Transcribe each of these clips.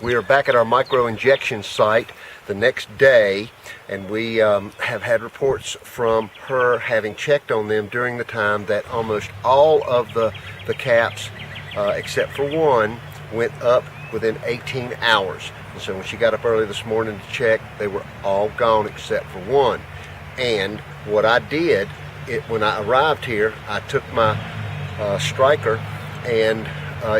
We are back at our microinjection site the next day, and we have had reports from her having checked on them during the time that almost all of the caps, except for one, went up within 18 hours. And so when she got up early this morning to check, they were all gone except for one. And what I did, when I arrived here, I took my striker, and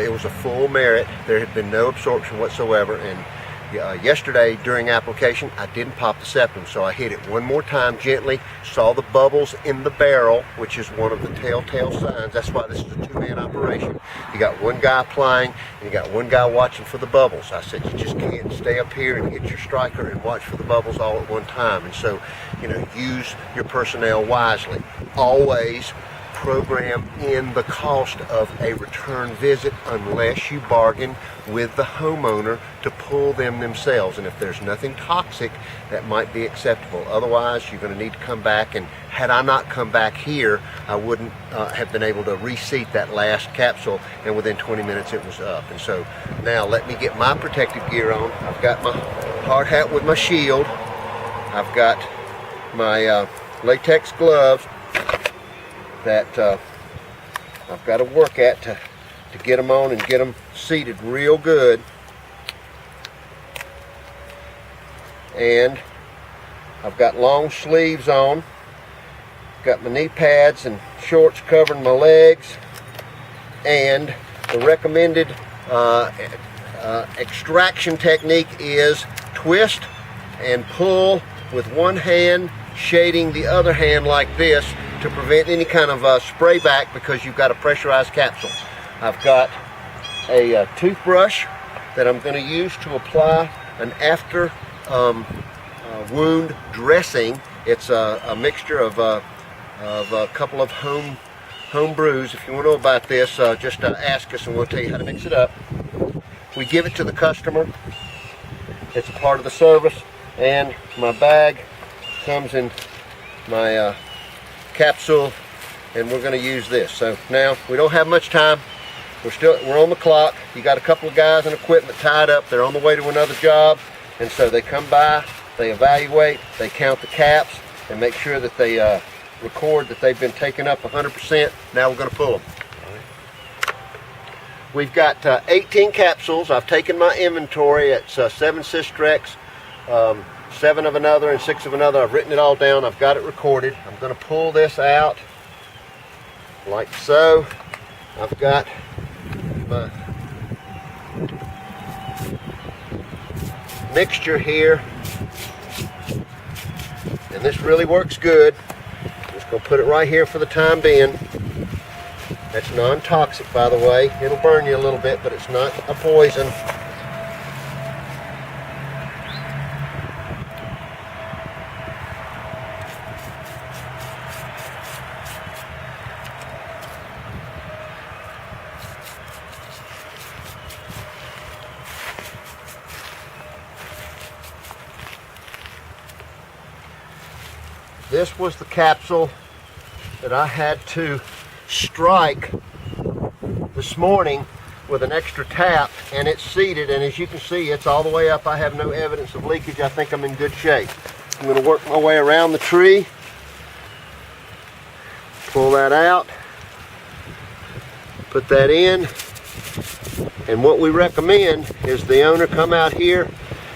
it was a full merit. There had been no absorption whatsoever, and yesterday during application I didn't pop the septum, so I hit it one more time gently, saw the bubbles in the barrel, which is one of the telltale signs. That's why this is a two-man operation. You got one guy applying and you got one guy watching for the bubbles. I said you just can't stay up here and hit your striker and watch for the bubbles all at one time, and so use your personnel wisely. Always program in the cost of a return visit unless you bargain with the homeowner to pull them themselves, and if there's nothing toxic, that might be acceptable. Otherwise, you're going to need to come back, and had I not come back here, I wouldn't have been able to reseat that last capsule, and within 20 minutes it was up. And so now let me get my protective gear on. I've got my hard hat with my shield, I've got my latex gloves that I've got to work at to get them on and get them seated real good. And I've got long sleeves on, got my knee pads and shorts covering my legs, and the recommended extraction technique is twist and pull with one hand, shading the other hand like this to prevent any kind of spray back, because you've got a pressurized capsule. I've got a toothbrush that I'm going to use to apply an after wound dressing. It's a mixture of a couple of home brews. If you want to know about this, just ask us and we'll tell you how to mix it up. We give it to the customer. It's a part of the service, and my bag comes in my capsule, and we're going to use this. So now we don't have much time. We're on the clock. You got a couple of guys and equipment tied up. They're on the way to another job, and so they come by, they evaluate, they count the caps, and make sure that they record that they've been taken up 100%. Now we're going to pull them. We've got 18 capsules. I've taken my inventory. It's 7 Systrex, 7 of another, and 6 of another. I've written it all down. I've got it recorded. I'm going to pull this out like so. I've got my mixture here, and this really works good. I'm just going to put it right here for the time being. That's non-toxic, by the way. It'll burn you a little bit, but it's not a poison. This was the capsule that I had to strike this morning with an extra tap, and it's seated, and as you can see, it's all the way up. I have no evidence of leakage. I think I'm in good shape. I'm going to work my way around the tree, pull that out, put that in, and what we recommend is the owner come out here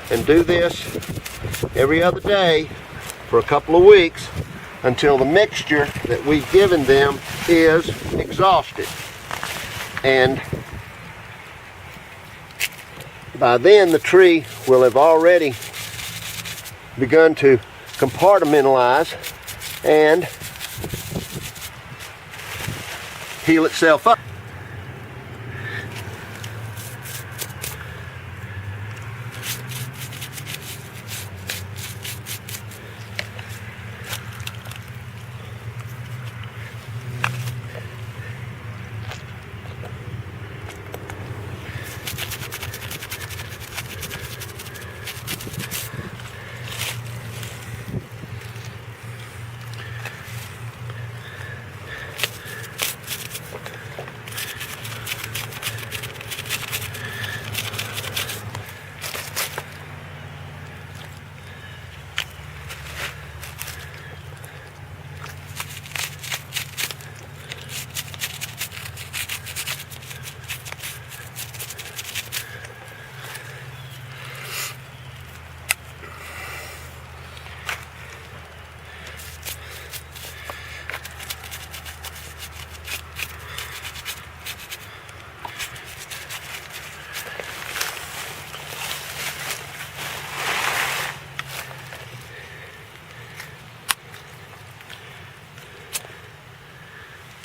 and do this every other day for a couple of weeks until the mixture that we've given them is exhausted. And by then the tree will have already begun to compartmentalize and heal itself up.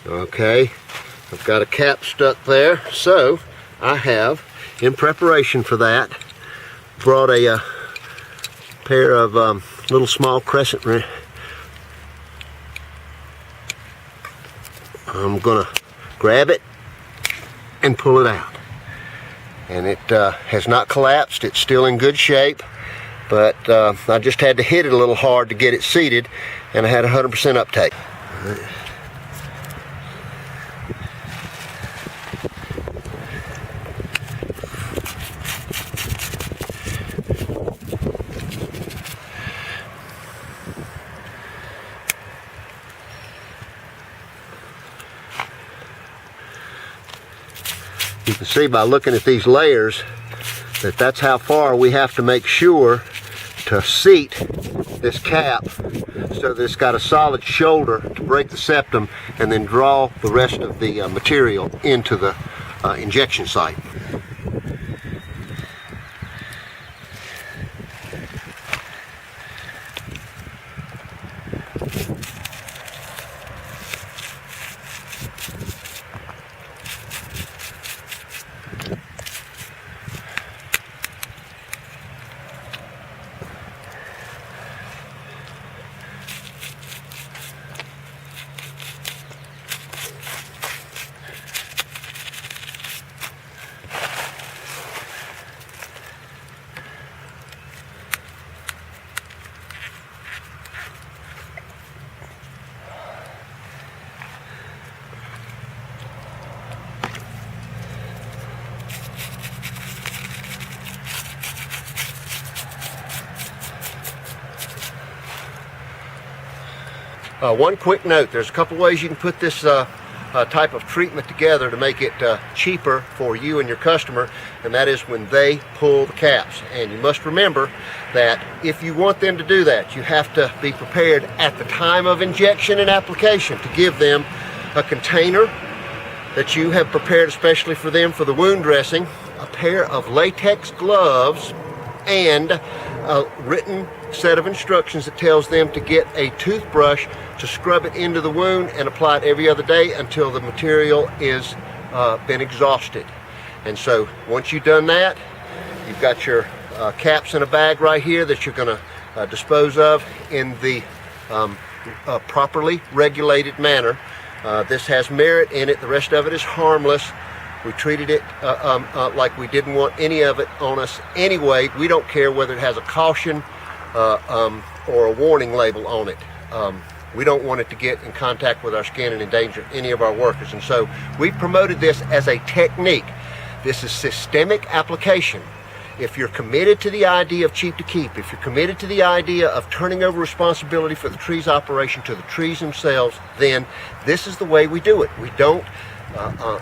Okay, I've got a cap stuck there, so I have, in preparation for that, brought a pair of little small crescent wrench. I'm gonna grab it and pull it out. And it has not collapsed, it's still in good shape, but I just had to hit it a little hard to get it seated, and I had 100% uptake. You can see by looking at these layers that that's how far we have to make sure to seat this cap so that it's got a solid shoulder to break the septum and then draw the rest of the material into the injection site. One quick note, there's a couple ways you can put this type of treatment together to make it cheaper for you and your customer, and that is when they pull the caps. And you must remember that if you want them to do that, you have to be prepared at the time of injection and application to give them a container that you have prepared especially for them for the wound dressing, a pair of latex gloves, and a written set of instructions that tells them to get a toothbrush to scrub it into the wound and apply it every other day until the material is been exhausted. And so once you've done that, you've got your caps in a bag right here that you're going to dispose of in the properly regulated manner. This has merit in it, the rest of it is harmless. We treated it like we didn't want any of it on us anyway. We don't care whether it has a caution or a warning label on it. We don't want it to get in contact with our skin and endanger any of our workers. And so we promoted this as a technique. This is systemic application. If you're committed to the idea of cheap to keep, if you're committed to the idea of turning over responsibility for the tree's operation to the trees themselves, then this is the way we do it. We don't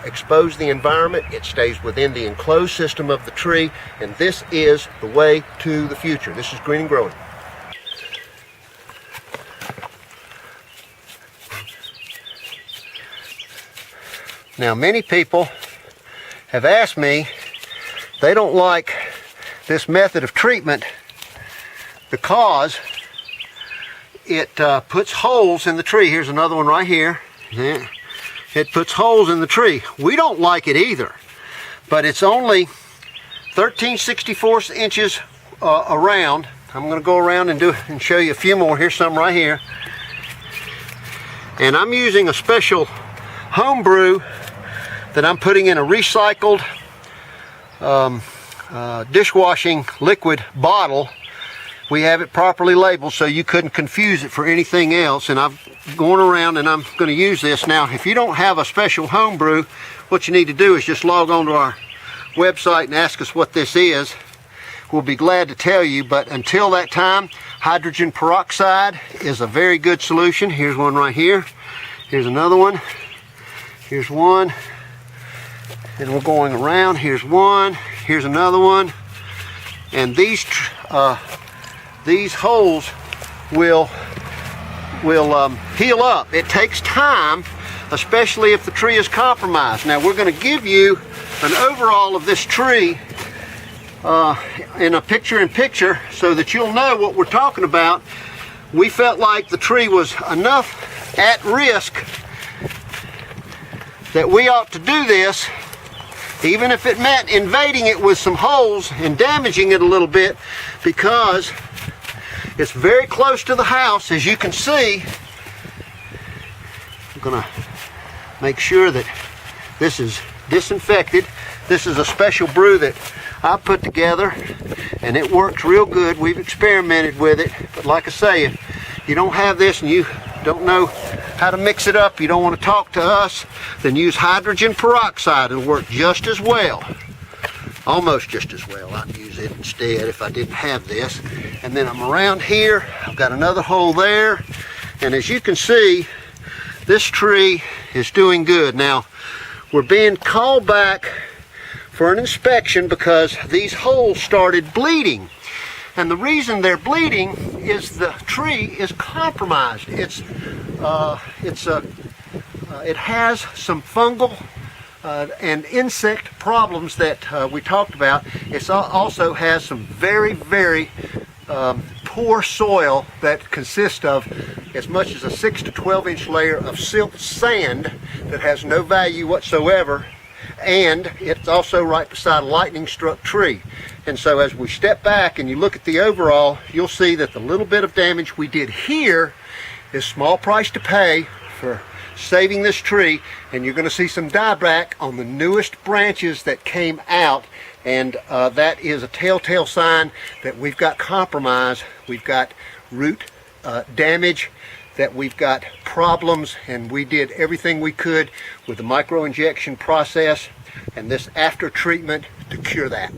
expose the environment. It stays within the enclosed system of the tree, and this is the way to the future. This is green and growing. Now, many people have asked me, they don't like this method of treatment because it puts holes in the tree. Here's another one right here. It puts holes in the tree. We don't like it either, but it's only 13/64 inches around. I'm going to go around and show you a few more. Here's some right here. And I'm using a special homebrew that I'm putting in a recycled dishwashing liquid bottle. We have it properly labeled so you couldn't confuse it for anything else. And I'm going around and I'm going to use this. Now, if you don't have a special homebrew, what you need to do is just log on to our website and ask us what this is. We'll be glad to tell you, but until that time, hydrogen peroxide is a very good solution. Here's one right here. Here's another one. Here's one. And we're going around. Here's one. Here's another one. And these holes will heal up. It takes time, especially if the tree is compromised. Now, we're going to give you an overall of this tree in a picture-in-picture so that you'll know what we're talking about. We felt like the tree was enough at risk that we ought to do this, even if it meant invading it with some holes and damaging it a little bit, because it's very close to the house. As you can see, I'm going to make sure that this is disinfected. This is a special brew that I put together, and it works real good. We've experimented with it, but like I say, if you don't have this and you don't know how to mix it up, you don't want to talk to us, then use hydrogen peroxide. It'll work just as well. Almost just as well. I'd use it instead if I didn't have this. And then I'm around here. I've got another hole there. And as you can see, this tree is doing good. Now, we're being called back for an inspection because these holes started bleeding. And the reason they're bleeding is the tree is compromised. It has some fungal and insect problems that we talked about. It also has some very, very poor soil that consists of as much as a 6 to 12 inch layer of silt sand that has no value whatsoever, and it's also right beside a lightning struck tree. And so as we step back and you look at the overall, you'll see that the little bit of damage we did here is small price to pay for saving this tree, and you're going to see some dieback on the newest branches that came out, and that is a telltale sign that we've got compromise, we've got root damage, that we've got problems, and we did everything we could with the microinjection process and this after treatment to cure that.